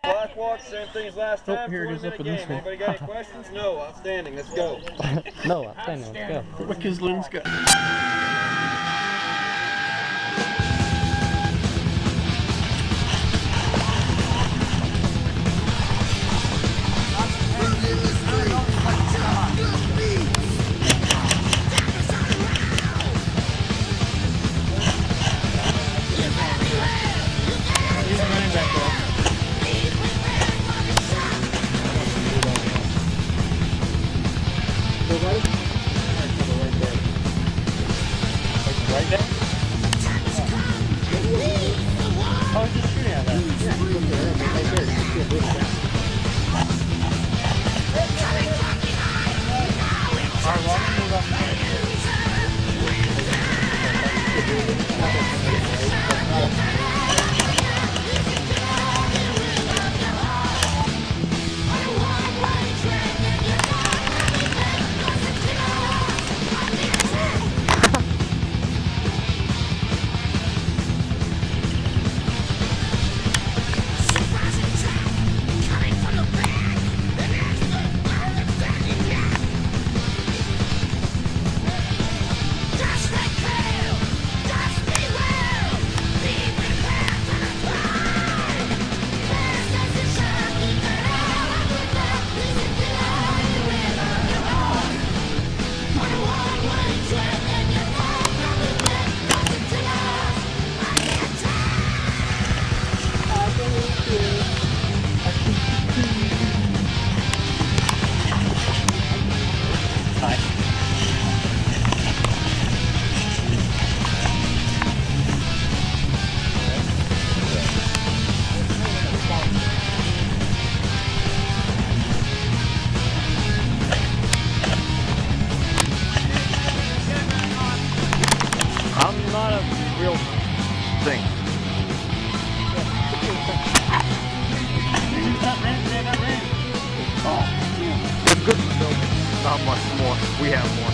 Clock walk, same thing as last time. Here it is up in this one. Anybody got any questions? No, outstanding. Let's go. No, outstanding. Let's go. Quick as Lynn's got. Right there? I was just shooting at that. Right there. You see a little down. Alright, well, I'm gonna move I'm not a real thing. It's good to build. Not much more. We have more.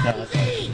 Yeah.